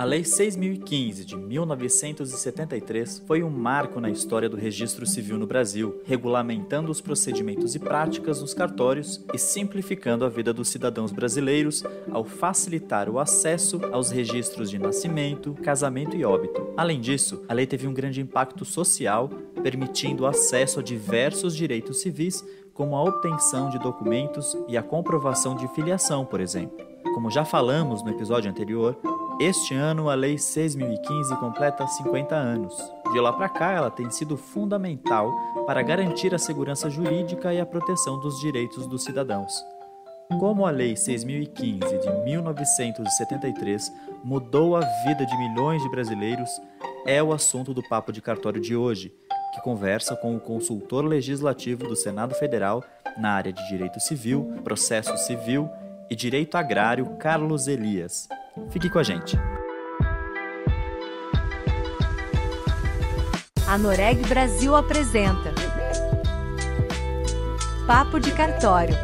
A Lei 6.015, de 1973, foi um marco na história do registro civil no Brasil, regulamentando os procedimentos e práticas dos cartórios e simplificando a vida dos cidadãos brasileiros ao facilitar o acesso aos registros de nascimento, casamento e óbito. Além disso, a lei teve um grande impacto social, permitindo o acesso a diversos direitos civis, como a obtenção de documentos e a comprovação de filiação, por exemplo. Como já falamos no episódio anterior, este ano a Lei 6.015 completa 50 anos. De lá para cá, ela tem sido fundamental para garantir a segurança jurídica e a proteção dos direitos dos cidadãos. Como a Lei 6.015 de 1973 mudou a vida de milhões de brasileiros, é o assunto do Papo de Cartório de hoje, que conversa com o consultor legislativo do Senado Federal na área de Direito Civil, Processo Civil e Direito Agrário, Carlos Elias. Fique com a gente. A Noreg Brasil apresenta Papo de Cartório.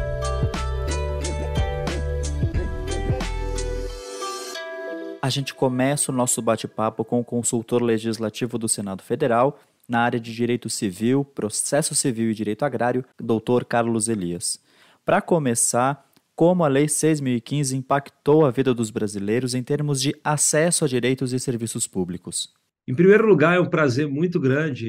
A gente começa o nosso bate-papo com o consultor legislativo do Senado Federal na área de Direito Civil, Processo Civil e Direito Agrário, Dr. Carlos Elias. Para começar, como a Lei 6.015 impactou a vida dos brasileiros em termos de acesso a direitos e serviços públicos? Em primeiro lugar, é um prazer muito grande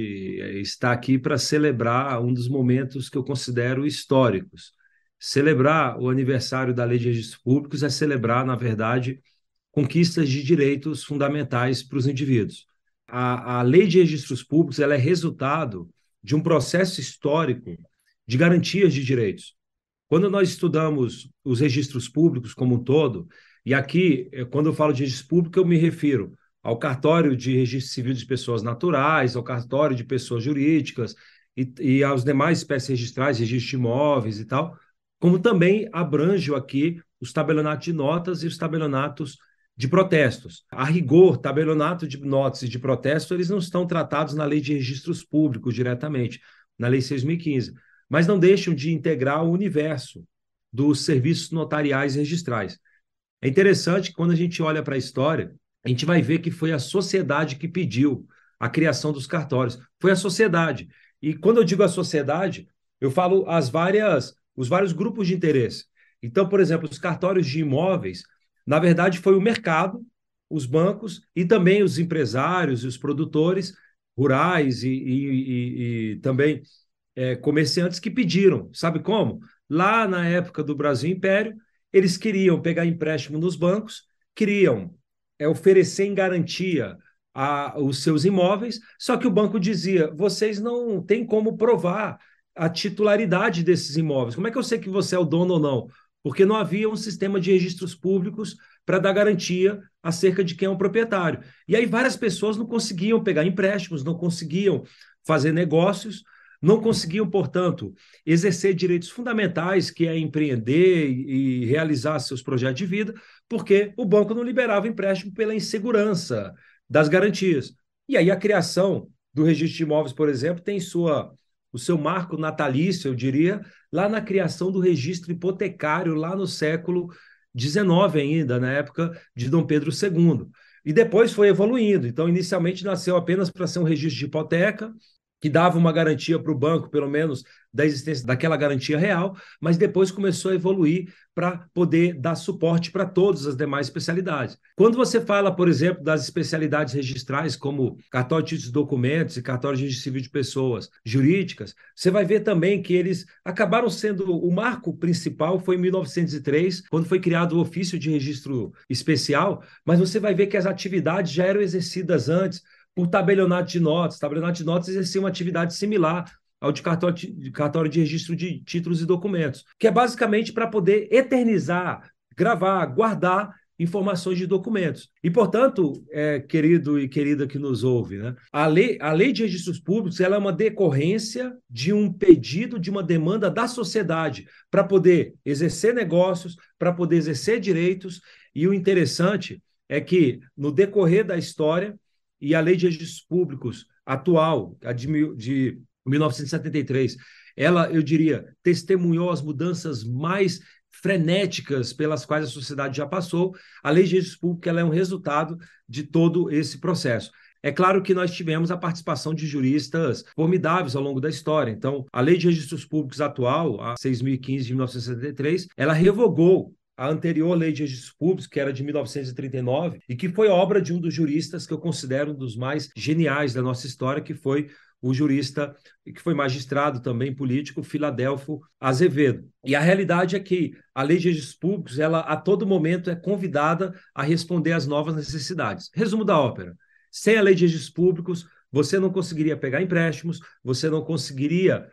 estar aqui para celebrar um dos momentos que eu considero históricos. Celebrar o aniversário da Lei de Registros Públicos é celebrar, na verdade, conquistas de direitos fundamentais para os indivíduos. A Lei de Registros Públicos ela é resultado de um processo histórico de garantias de direitos. Quando nós estudamos os registros públicos como um todo, e aqui, quando eu falo de registro público, eu me refiro ao cartório de registro civil de pessoas naturais, ao cartório de pessoas jurídicas e aos demais espécies registrais, registro de imóveis e tal, como também abranjo aqui os tabelionatos de notas e os tabelionatos de protestos. A rigor, tabelionato de notas e de protesto, eles não estão tratados na Lei de Registros Públicos diretamente, na Lei 6.015, mas não deixam de integrar o universo dos serviços notariais e registrais. É interessante que quando a gente olha para a história, a gente vai ver que foi a sociedade que pediu a criação dos cartórios. Foi a sociedade. E quando eu digo a sociedade, eu falo os vários grupos de interesse. Então, por exemplo, os cartórios de imóveis, na verdade, foi o mercado, os bancos e também os empresários e os produtores rurais e também comerciantes que pediram. Sabe como? Lá na época do Brasil Império, eles queriam pegar empréstimo nos bancos, queriam oferecer em garantia os seus imóveis, só que o banco dizia, vocês não têm como provar a titularidade desses imóveis. Como é que eu sei que você é o dono ou não? Porque não havia um sistema de registros públicos para dar garantia acerca de quem é o proprietário. E aí várias pessoas não conseguiam pegar empréstimos, não conseguiam fazer negócios, não conseguiam, portanto, exercer direitos fundamentais, que é empreender e realizar seus projetos de vida, porque o banco não liberava empréstimo pela insegurança das garantias. E aí a criação do registro de imóveis, por exemplo, tem o seu marco natalício, eu diria, lá na criação do registro hipotecário, lá no século XIX ainda, na época de Dom Pedro II. E depois foi evoluindo. Então, inicialmente nasceu apenas para ser um registro de hipoteca, que dava uma garantia para o banco, pelo menos, da existência daquela garantia real, mas depois começou a evoluir para poder dar suporte para todas as demais especialidades. Quando você fala, por exemplo, das especialidades registrais, como cartório de títulos de documentos e cartório de registro civil de pessoas jurídicas, você vai ver também que eles acabaram sendo... O marco principal foi em 1903, quando foi criado o ofício de registro especial, mas você vai ver que as atividades já eram exercidas antes por tabelionato de notas. Tabelionato de notas exercia uma atividade similar ao de cartório de registro de títulos e documentos, que é basicamente para poder eternizar, gravar, guardar informações de documentos. E, portanto, querido e querida que nos ouve, né, a lei de registros públicos ela é uma decorrência de um pedido, de uma demanda da sociedade para poder exercer negócios, para poder exercer direitos, e o interessante é que, no decorrer da história, e a Lei de Registros Públicos atual, a de 1973, ela, eu diria, testemunhou as mudanças mais frenéticas pelas quais a sociedade já passou, a lei de registro público ela é um resultado de todo esse processo. É claro que nós tivemos a participação de juristas formidáveis ao longo da história. Então, a Lei de Registros Públicos atual, a 6.015 de 1973, ela revogou a anterior Lei de Registros Públicos, que era de 1939, e que foi obra de um dos juristas que eu considero um dos mais geniais da nossa história, que foi o jurista, que foi magistrado também político, Filadelfo Azevedo. E a realidade é que a Lei de Registros Públicos, ela a todo momento é convidada a responder às novas necessidades. Resumo da ópera. Sem a Lei de Registros Públicos, você não conseguiria pegar empréstimos, você não conseguiria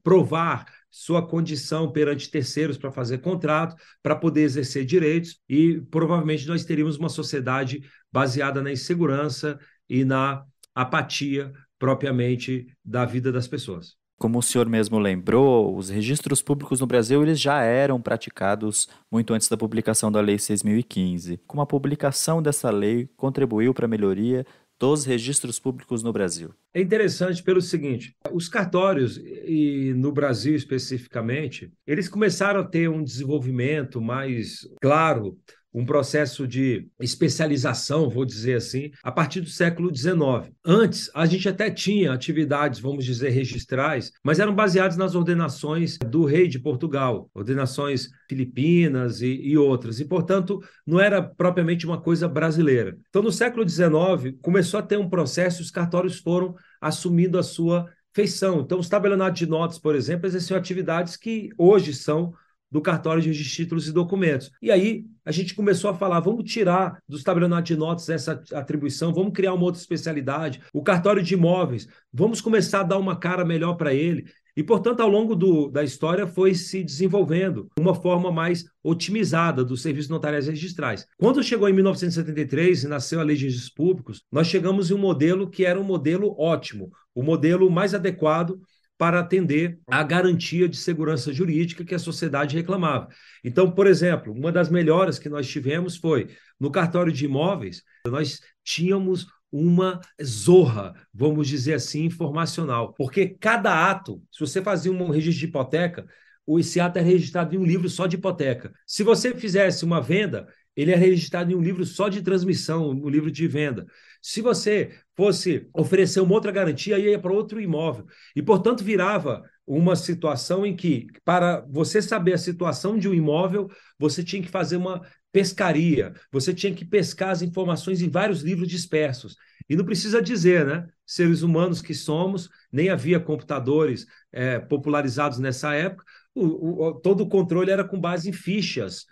provar sua condição perante terceiros para fazer contrato, para poder exercer direitos, e provavelmente nós teríamos uma sociedade baseada na insegurança e na apatia propriamente da vida das pessoas. Como o senhor mesmo lembrou, os registros públicos no Brasil eles já eram praticados muito antes da publicação da Lei 6.015. Como a publicação dessa lei contribuiu para a melhoria dos registros públicos no Brasil? É interessante pelo seguinte, os cartórios, e no Brasil especificamente, eles começaram a ter um desenvolvimento mais claro, um processo de especialização, vou dizer assim, a partir do século XIX. Antes, a gente até tinha atividades, vamos dizer, registrais, mas eram baseadas nas ordenações do rei de Portugal, ordenações filipinas e outras, e, portanto, não era propriamente uma coisa brasileira. Então, no século XIX, começou a ter um processo, os cartórios foram assumindo a sua feição. Então, os tabelionatos de notas, por exemplo, exerciam atividades que hoje são do cartório de registro de títulos e documentos. E aí a gente começou a falar, vamos tirar dos tabelionatos de notas essa atribuição, vamos criar uma outra especialidade, o cartório de imóveis, vamos começar a dar uma cara melhor para ele. E, portanto, ao longo da história foi se desenvolvendo uma forma mais otimizada dos serviços notariais registrais. Quando chegou em 1973 e nasceu a Lei de Registros Públicos, nós chegamos em um modelo que era um modelo ótimo, o modelo mais adequado para atender à garantia de segurança jurídica que a sociedade reclamava. Então, por exemplo, uma das melhoras que nós tivemos foi, no cartório de imóveis, nós tínhamos uma zorra, vamos dizer assim, informacional, porque cada ato, se você fazia um registro de hipoteca, esse ato é registrado em um livro só de hipoteca. Se você fizesse uma venda, ele é registrado em um livro só de transmissão, um livro de venda. Se você fosse oferecer uma outra garantia, ia para outro imóvel. E, portanto, virava uma situação em que, para você saber a situação de um imóvel, você tinha que fazer uma pescaria, você tinha que pescar as informações em vários livros dispersos. E não precisa dizer, né? Seres humanos que somos, nem havia computadores popularizados nessa época, todo o controle era com base em fichas,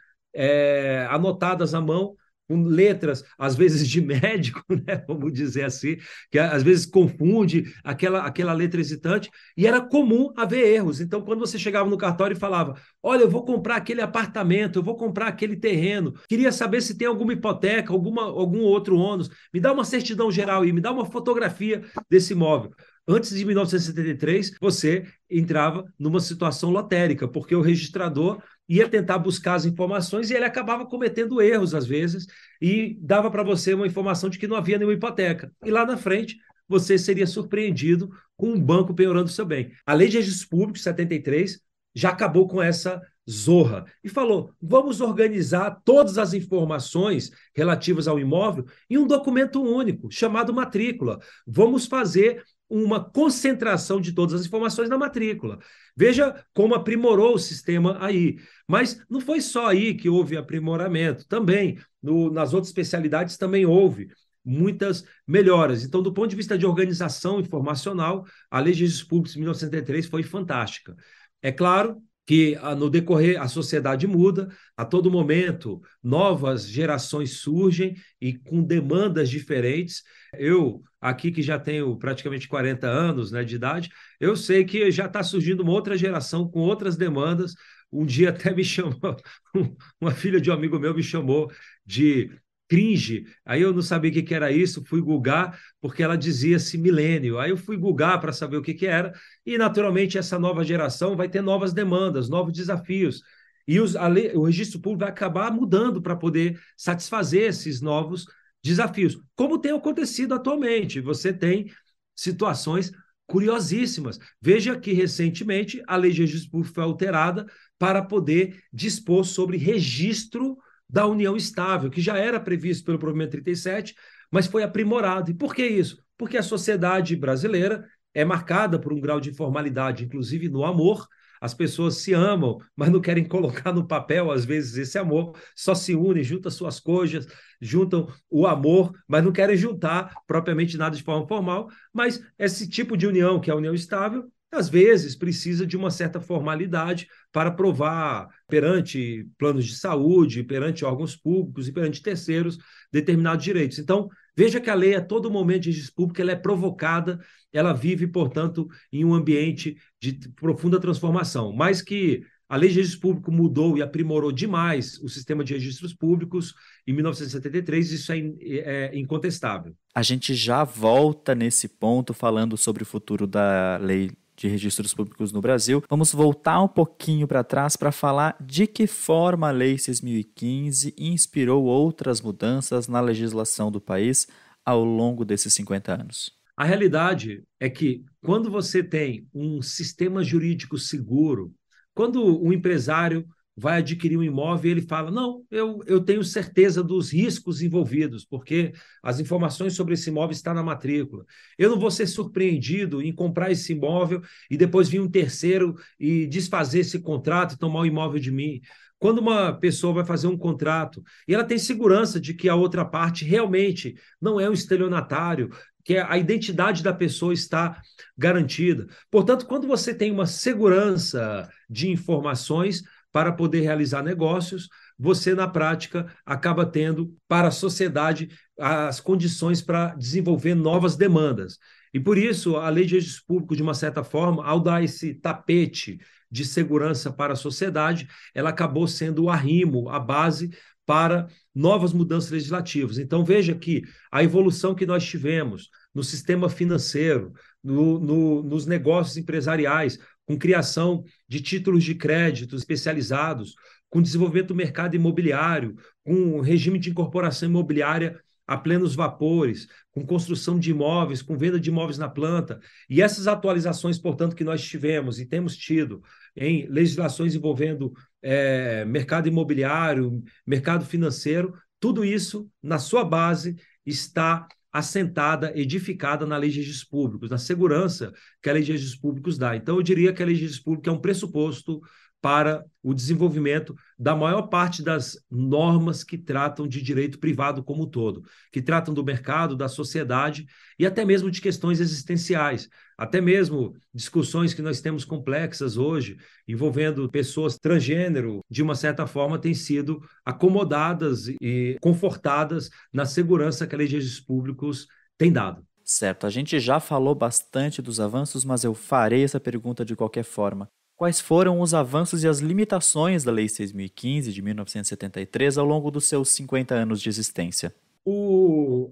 anotadas à mão, com letras, às vezes de médico, né, vamos dizer assim, que às vezes confunde aquela letra hesitante, e era comum haver erros. Então, quando você chegava no cartório e falava, olha, eu vou comprar aquele apartamento, eu vou comprar aquele terreno, queria saber se tem alguma hipoteca, algum outro ônus, me dá uma certidão geral aí, me dá uma fotografia desse imóvel. Antes de 1973, você entrava numa situação lotérica, porque o registrador ia tentar buscar as informações e ele acabava cometendo erros, às vezes, e dava para você uma informação de que não havia nenhuma hipoteca. E lá na frente, você seria surpreendido com um banco penhorando o seu bem. A Lei de Registros Públicos, 73, já acabou com essa zorra e falou, vamos organizar todas as informações relativas ao imóvel em um documento único, chamado matrícula. Vamos fazer uma concentração de todas as informações na matrícula. Veja como aprimorou o sistema aí. Mas não foi só aí que houve aprimoramento. Também, nas outras especialidades, também houve muitas melhoras. Então, do ponto de vista de organização informacional, a Lei de Registros Públicos de 1973 foi fantástica. É claro que no decorrer a sociedade muda, a todo momento novas gerações surgem e com demandas diferentes. Eu, aqui que já tenho praticamente 40 anos, né, de idade, eu sei que já está surgindo uma outra geração com outras demandas. Um dia até me chamou, uma filha de um amigo meu me chamou de cringe, aí eu não sabia o que era isso, fui googar, porque ela dizia-se milênio, aí eu fui googar para saber o que era, e naturalmente essa nova geração vai ter novas demandas, novos desafios, e o registro público vai acabar mudando para poder satisfazer esses novos desafios, como tem acontecido atualmente. Você tem situações curiosíssimas. Veja que, recentemente, a lei de registro público foi alterada para poder dispor sobre registro da união estável, que já era previsto pelo provimento 37, mas foi aprimorado. E por que isso? Porque a sociedade brasileira é marcada por um grau de informalidade, inclusive no amor. As pessoas se amam, mas não querem colocar no papel, às vezes, esse amor, só se unem, juntam suas coisas, juntam o amor, mas não querem juntar propriamente nada de forma formal. Mas esse tipo de união, que é a união estável, às vezes precisa de uma certa formalidade para provar perante planos de saúde, perante órgãos públicos e perante terceiros determinados direitos. Então, veja que a lei, a todo momento de registro público, ela é provocada, ela vive, portanto, em um ambiente de profunda transformação, mas que a lei de registro público mudou e aprimorou demais o sistema de registros públicos em 1973, isso é incontestável. A gente já volta nesse ponto falando sobre o futuro da lei de registros públicos no Brasil. Vamos voltar um pouquinho para trás para falar de que forma a Lei 6.015 inspirou outras mudanças na legislação do país ao longo desses 50 anos. A realidade é que, quando você tem um sistema jurídico seguro, quando um empresário vai adquirir um imóvel, ele fala, não, eu tenho certeza dos riscos envolvidos, porque as informações sobre esse imóvel estão na matrícula. Eu não vou ser surpreendido em comprar esse imóvel e depois vir um terceiro e desfazer esse contrato e tomar o imóvel de mim. Quando uma pessoa vai fazer um contrato e ela tem segurança de que a outra parte realmente não é um estelionatário, que a identidade da pessoa está garantida. Portanto, quando você tem uma segurança de informações para poder realizar negócios, você, na prática, acaba tendo para a sociedade as condições para desenvolver novas demandas. E, por isso, a Lei de Registro Público, de uma certa forma, ao dar esse tapete de segurança para a sociedade, ela acabou sendo o arrimo, a base para novas mudanças legislativas. Então, veja que a evolução que nós tivemos no sistema financeiro, nos negócios empresariais, com criação de títulos de crédito especializados, com desenvolvimento do mercado imobiliário, com regime de incorporação imobiliária a plenos vapores, com construção de imóveis, com venda de imóveis na planta. E essas atualizações, portanto, que nós tivemos e temos tido em legislações envolvendo mercado imobiliário, mercado financeiro, tudo isso, na sua base, está assentada, edificada na Lei de Registros Públicos, na segurança que a Lei de Registros Públicos dá. Então, eu diria que a Lei de Registros Públicos é um pressuposto para o desenvolvimento da maior parte das normas que tratam de direito privado como um todo, que tratam do mercado, da sociedade e até mesmo de questões existenciais, até mesmo discussões que nós temos complexas hoje, envolvendo pessoas transgênero, de uma certa forma, têm sido acomodadas e confortadas na segurança que a Lei de Registros Públicos tem dado. Certo, a gente já falou bastante dos avanços, mas eu farei essa pergunta de qualquer forma. Quais foram os avanços e as limitações da Lei 6.015 de 1973 ao longo dos seus 50 anos de existência?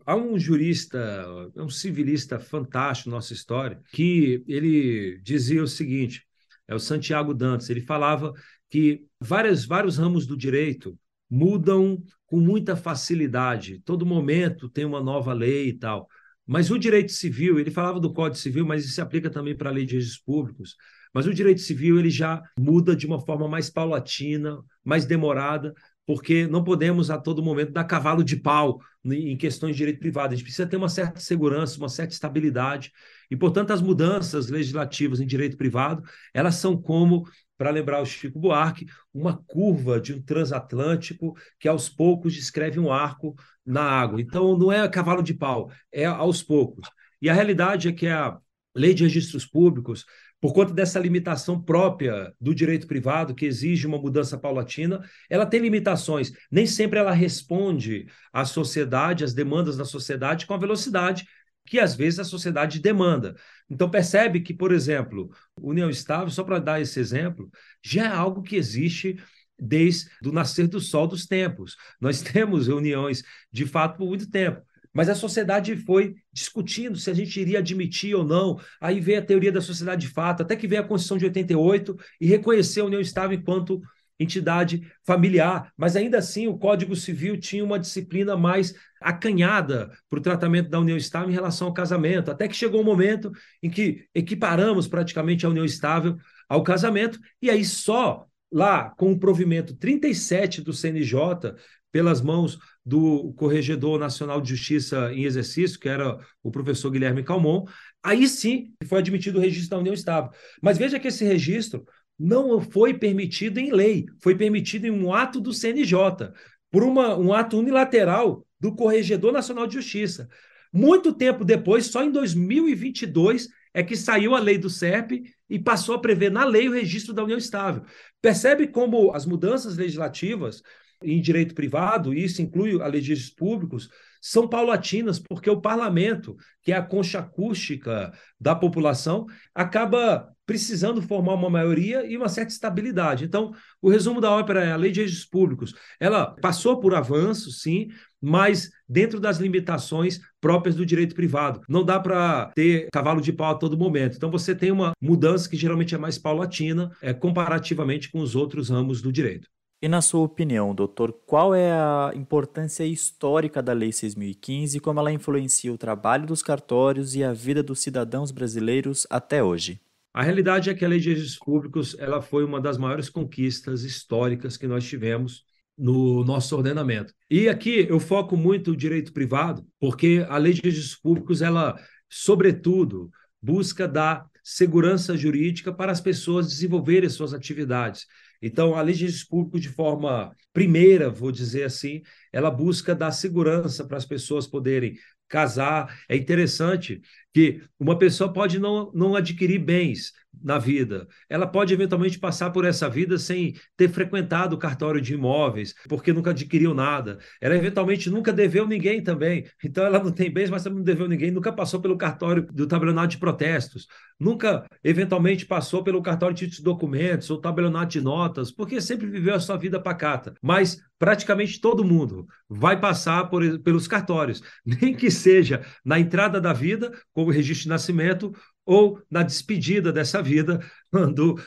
Há um jurista, um civilista fantástico na nossa história, que ele dizia o seguinte, é o Santiago Dantas, ele falava que vários ramos do direito mudam com muita facilidade, todo momento tem uma nova lei e tal, mas o direito civil, ele falava do Código Civil, mas isso se aplica também para a Lei de Registros Públicos, mas o direito civil ele já muda de uma forma mais paulatina, mais demorada, porque não podemos a todo momento dar cavalo de pau em questões de direito privado. A gente precisa ter uma certa segurança, uma certa estabilidade. E, portanto, as mudanças legislativas em direito privado, elas são como, para lembrar o Chico Buarque, uma curva de um transatlântico que aos poucos descreve um arco na água. Então, não é cavalo de pau, é aos poucos. E a realidade é que a Lei de Registros Públicos, por conta dessa limitação própria do direito privado, que exige uma mudança paulatina, ela tem limitações. Nem sempre ela responde à sociedade, às demandas da sociedade, com a velocidade que, às vezes, a sociedade demanda. Então, percebe que, por exemplo, união estável, só para dar esse exemplo, já é algo que existe desde o nascer do sol dos tempos. Nós temos reuniões, de fato, por muito tempo. Mas a sociedade foi discutindo se a gente iria admitir ou não. Aí veio a teoria da sociedade de fato, até que veio a Constituição de 88 e reconheceu a união estável enquanto entidade familiar, mas ainda assim o Código Civil tinha uma disciplina mais acanhada para o tratamento da união estável em relação ao casamento, até que chegou um momento em que equiparamos praticamente a união estável ao casamento, e aí só lá com o provimento 37 do CNJ, pelas mãos do Corregedor Nacional de Justiça em exercício, que era o professor Guilherme Calmon, aí sim foi admitido o registro da união estável. Mas veja que esse registro não foi permitido em lei, foi permitido em um ato do CNJ, por um ato unilateral do Corregedor Nacional de Justiça. Muito tempo depois, só em 2022, é que saiu a lei do SERP e passou a prever na lei o registro da união estável. Percebe como as mudanças legislativas em direito privado, e isso inclui a lei de registros públicos, são paulatinas, porque o parlamento, que é a concha acústica da população, acaba precisando formar uma maioria e uma certa estabilidade. Então, o resumo da ópera é a lei de registros públicos. Ela passou por avanços, sim, mas dentro das limitações próprias do direito privado. Não dá para ter cavalo de pau a todo momento. Então, você tem uma mudança que geralmente é mais paulatina, comparativamente com os outros ramos do direito. E na sua opinião, doutor, qual é a importância histórica da Lei 6.015 e como ela influencia o trabalho dos cartórios e a vida dos cidadãos brasileiros até hoje? A realidade é que a Lei de Registros Públicos ela foi uma das maiores conquistas históricas que nós tivemos no nosso ordenamento. E aqui eu foco muito o direito privado, porque a Lei de Registros Públicos, ela, sobretudo, busca dar segurança jurídica para as pessoas desenvolverem suas atividades. Então, a Lei de Registros Públicos, de forma primeira, vou dizer assim, ela busca dar segurança para as pessoas poderem casar. É interessante que uma pessoa pode não adquirir bens na vida. Ela pode eventualmente passar por essa vida sem ter frequentado o cartório de imóveis, porque nunca adquiriu nada. Ela eventualmente nunca deveu ninguém também. Então ela não tem bens, mas também não deveu ninguém, nunca passou pelo cartório do tabelionato de protestos, nunca eventualmente passou pelo cartório de títulos de documentos ou tabelionato de notas, porque sempre viveu a sua vida pacata. Mas praticamente todo mundo vai passar pelos cartórios, nem que seja na entrada da vida, como registro de nascimento, ou na despedida dessa vida, quando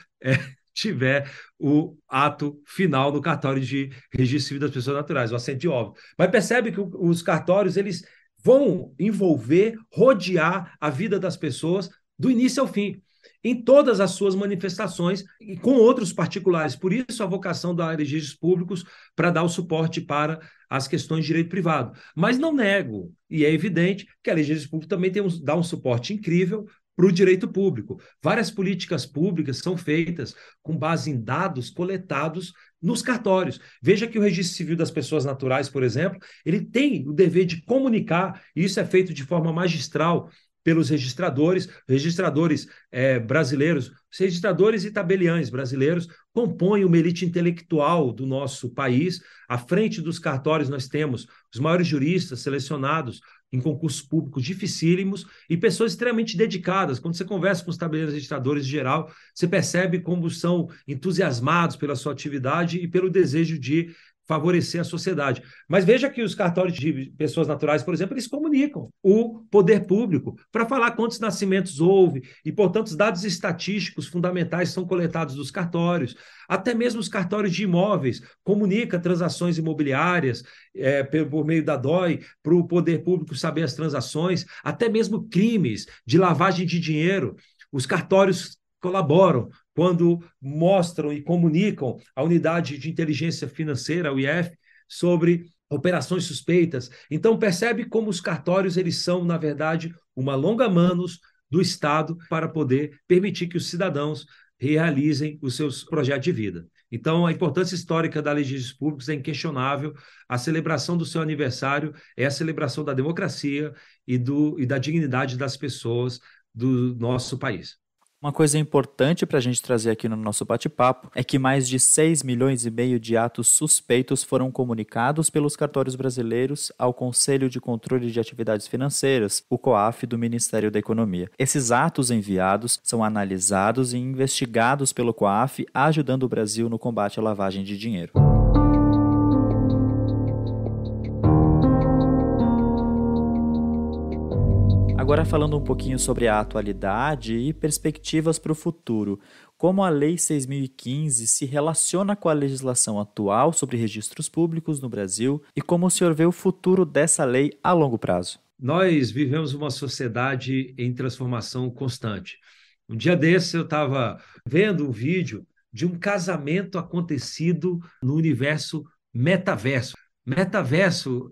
tiver o ato final do cartório de registro civil das pessoas naturais, o assento de óbito. Mas percebe que os cartórios eles vão envolver, rodear a vida das pessoas do início ao fim, em todas as suas manifestações e com outros particulares. Por isso a vocação da Lei de Registros Públicos para dar o suporte para as questões de direito privado. Mas não nego, e é evidente que a Lei de Registros Públicos também dá um suporte incrível para o direito público. Várias políticas públicas são feitas com base em dados coletados nos cartórios. Veja que o Registro Civil das Pessoas Naturais, por exemplo, ele tem o dever de comunicar, e isso é feito de forma magistral pelos registradores brasileiros, os registradores e tabeliães brasileiros compõem uma elite intelectual do nosso país. À frente dos cartórios nós temos os maiores juristas selecionados em concursos públicos dificílimos e pessoas extremamente dedicadas. Quando você conversa com os tabeliães registradores em geral, você percebe como são entusiasmados pela sua atividade e pelo desejo de favorecer a sociedade. Mas veja que os cartórios de pessoas naturais, por exemplo, eles comunicam o poder público para falar quantos nascimentos houve e, portanto, os dados estatísticos fundamentais são coletados dos cartórios. Até mesmo os cartórios de imóveis comunicam transações imobiliárias por meio da DOI para o poder público saber as transações, até mesmo crimes de lavagem de dinheiro. Os cartórios colaboram quando mostram e comunicam à Unidade de Inteligência Financeira, a UIF, sobre operações suspeitas. Então, percebe como os cartórios eles são, na verdade, uma longa manus do Estado para poder permitir que os cidadãos realizem os seus projetos de vida. Então, a importância histórica da Lei de Registros Públicos é inquestionável. A celebração do seu aniversário é a celebração da democracia e da dignidade das pessoas do nosso país. Uma coisa importante para a gente trazer aqui no nosso bate-papo é que mais de 6,5 milhões de atos suspeitos foram comunicados pelos cartórios brasileiros ao Conselho de Controle de Atividades Financeiras, o COAF do Ministério da Economia. Esses atos enviados são analisados e investigados pelo COAF, ajudando o Brasil no combate à lavagem de dinheiro. Agora falando um pouquinho sobre a atualidade e perspectivas para o futuro, como a Lei 6.015 se relaciona com a legislação atual sobre registros públicos no Brasil e como o senhor vê o futuro dessa lei a longo prazo? Nós vivemos uma sociedade em transformação constante. Um dia desse eu estava vendo um vídeo de um casamento acontecido no universo metaverso. Metaverso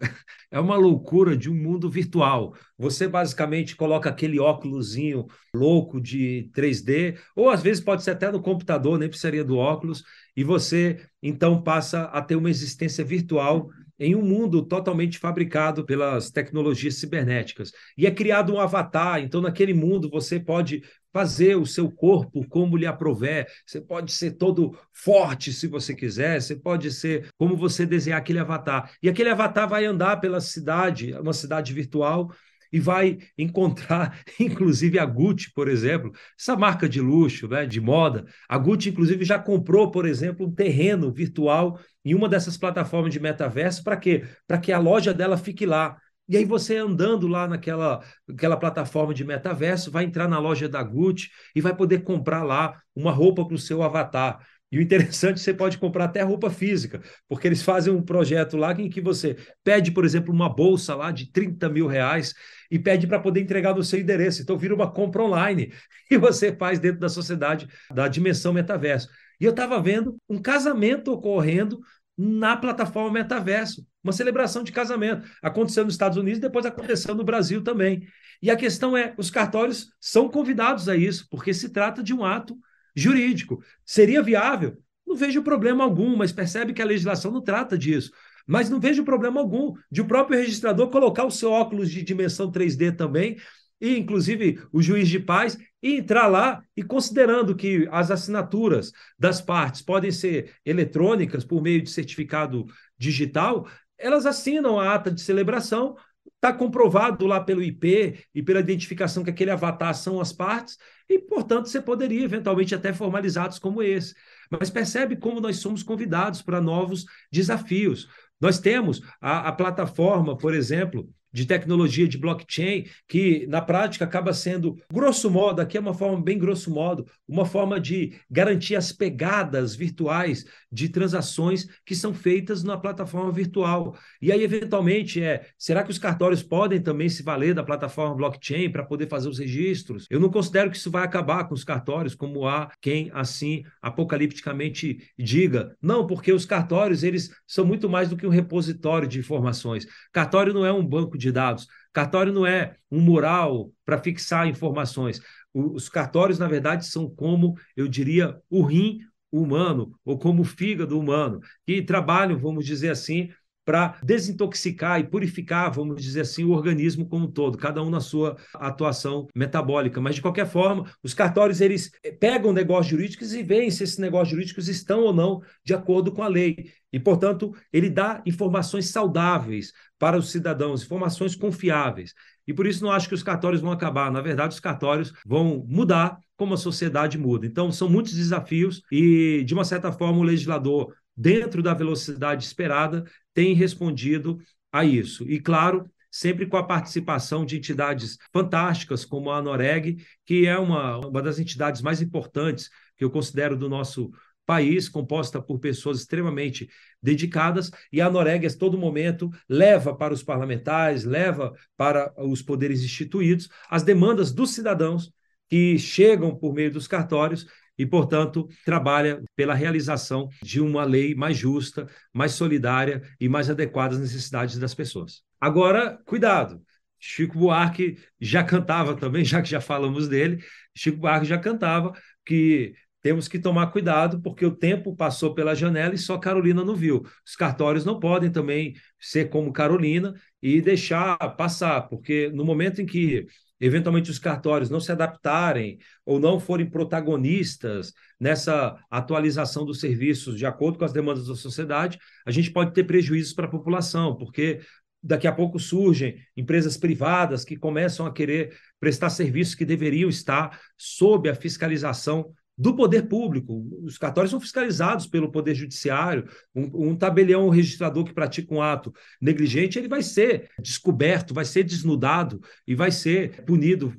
é uma loucura de um mundo virtual. Você basicamente coloca aquele óculosinho louco de 3D, ou às vezes pode ser até no computador, nem precisaria do óculos, e você então passa a ter uma existência virtual em um mundo totalmente fabricado pelas tecnologias cibernéticas. E é criado um avatar, então naquele mundo você pode fazer o seu corpo como lhe aprouver, você pode ser todo forte se você quiser, você pode ser como você desejar aquele avatar. E aquele avatar vai andar pela cidade, uma cidade virtual, e vai encontrar, inclusive, a Gucci, por exemplo, essa marca de luxo, né, de moda. A Gucci, inclusive, já comprou, por exemplo, um terreno virtual em uma dessas plataformas de metaverso. Para quê? Para que a loja dela fique lá. E aí você andando lá aquela plataforma de metaverso, vai entrar na loja da Gucci e vai poder comprar lá uma roupa para o seu avatar. E o interessante, você pode comprar até roupa física, porque eles fazem um projeto lá em que você pede, por exemplo, uma bolsa lá de 30 mil reais e pede para poder entregar no seu endereço. Então vira uma compra online e você faz dentro da sociedade da dimensão metaverso. E eu estava vendo um casamento ocorrendo na plataforma metaverso, uma celebração de casamento. Aconteceu nos Estados Unidos, depois aconteceu no Brasil também. E a questão é, os cartórios são convidados a isso, porque se trata de um ato jurídico. Seria viável? Não vejo problema algum, mas percebe que a legislação não trata disso. Mas não vejo problema algum de o próprio registrador colocar o seu óculos de dimensão 3D também, e inclusive o juiz de paz, e entrar lá e considerando que as assinaturas das partes podem ser eletrônicas por meio de certificado digital, elas assinam a ata de celebração, está comprovado lá pelo IP e pela identificação que aquele avatar são as partes, e, portanto, você poderia eventualmente até formalizar atos como esse. Mas percebe como nós somos convidados para novos desafios. Nós temos a plataforma, por exemplo, de tecnologia de blockchain, que na prática acaba sendo, grosso modo, aqui é uma forma bem grosso modo, uma forma de garantir as pegadas virtuais de transações que são feitas na plataforma virtual. E aí, eventualmente, será que os cartórios podem também se valer da plataforma blockchain para poder fazer os registros? Eu não considero que isso vai acabar com os cartórios, como há quem, assim, apocalipticamente diga. Não, porque os cartórios, eles são muito mais do que um repositório de informações. Cartório não é um banco de dados. Cartório não é um mural para fixar informações. Os cartórios, na verdade, são como, eu diria, o rim humano, ou como o fígado humano, que trabalham, vamos dizer assim, para desintoxicar e purificar, vamos dizer assim, o organismo como um todo, cada um na sua atuação metabólica. Mas, de qualquer forma, os cartórios, eles pegam negócios jurídicos e veem se esses negócios jurídicos estão ou não de acordo com a lei. E, portanto, ele dá informações saudáveis para os cidadãos, informações confiáveis. E por isso não acho que os cartórios vão acabar. Na verdade, os cartórios vão mudar como a sociedade muda. Então, são muitos desafios e, de uma certa forma, o legislador, dentro da velocidade esperada, tem respondido a isso. E, claro, sempre com a participação de entidades fantásticas como a ANOREG, que é uma das entidades mais importantes que eu considero do nosso país, composta por pessoas extremamente dedicadas, e a ANOREG, a todo momento, leva para os parlamentares, leva para os poderes instituídos as demandas dos cidadãos que chegam por meio dos cartórios e, portanto, trabalha pela realização de uma lei mais justa, mais solidária e mais adequada às necessidades das pessoas. Agora, cuidado, Chico Buarque já cantava também, já que já falamos dele, Chico Buarque já cantava que temos que tomar cuidado porque o tempo passou pela janela e só Carolina não viu. Os cartórios não podem também ser como Carolina e deixar passar, porque no momento em que eventualmente os cartórios não se adaptarem ou não forem protagonistas nessa atualização dos serviços de acordo com as demandas da sociedade, a gente pode ter prejuízos para a população, porque daqui a pouco surgem empresas privadas que começam a querer prestar serviços que deveriam estar sob a fiscalização do poder público. Os cartórios são fiscalizados pelo Poder Judiciário. Um tabelião registrador que pratica um ato negligente, ele vai ser descoberto, vai ser desnudado e vai ser punido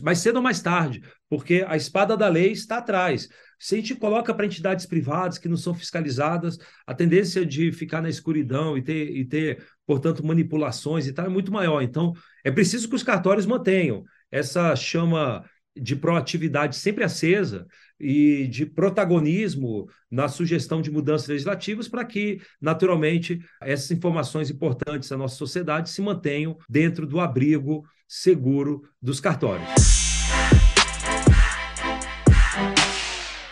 mais cedo ou mais tarde, porque a espada da lei está atrás. Se a gente coloca para entidades privadas que não são fiscalizadas, a tendência de ficar na escuridão e ter, portanto, manipulações e tal é muito maior. Então, é preciso que os cartórios mantenham essa chama de proatividade sempre acesa e de protagonismo na sugestão de mudanças legislativas para que, naturalmente, essas informações importantes da nossa sociedade se mantenham dentro do abrigo seguro dos cartórios.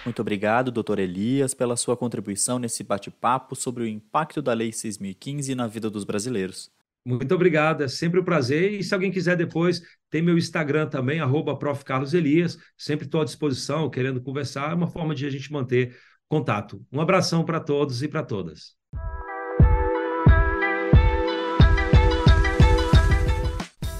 Muito obrigado, Dr. Elias, pela sua contribuição nesse bate-papo sobre o impacto da Lei 6.015 na vida dos brasileiros. Muito obrigado, é sempre um prazer. E se alguém quiser depois, tem meu Instagram também, @Prof. Carlos Elias. Sempre estou à disposição, querendo conversar. É uma forma de a gente manter contato. Um abração para todos e para todas.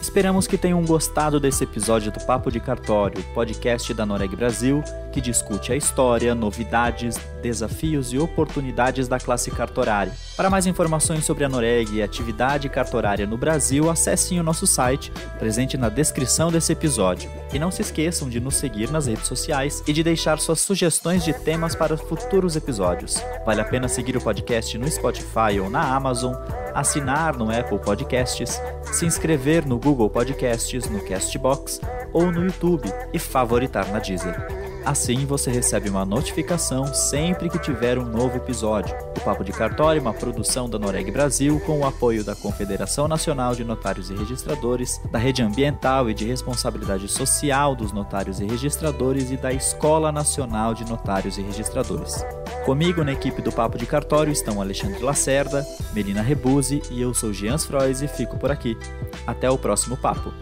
Esperamos que tenham gostado desse episódio do Papo de Cartório, podcast da Noreg Brasil, que discute a história, novidades, desafios e oportunidades da classe cartorária. Para mais informações sobre a Noreg e a atividade cartorária no Brasil, acessem o nosso site, presente na descrição desse episódio. E não se esqueçam de nos seguir nas redes sociais e de deixar suas sugestões de temas para futuros episódios. Vale a pena seguir o podcast no Spotify ou na Amazon, assinar no Apple Podcasts, se inscrever no Google Podcasts, no Castbox ou no YouTube e favoritar na Deezer. Assim você recebe uma notificação sempre que tiver um novo episódio. O Papo de Cartório é uma produção da Noreg Brasil com o apoio da Confederação Nacional de Notários e Registradores, da Rede Ambiental e de Responsabilidade Social dos Notários e Registradores e da Escola Nacional de Notários e Registradores. Comigo na equipe do Papo de Cartório estão Alexandre Lacerda, Melina Rebuzzi e eu sou Jean Frois e fico por aqui. Até o próximo papo.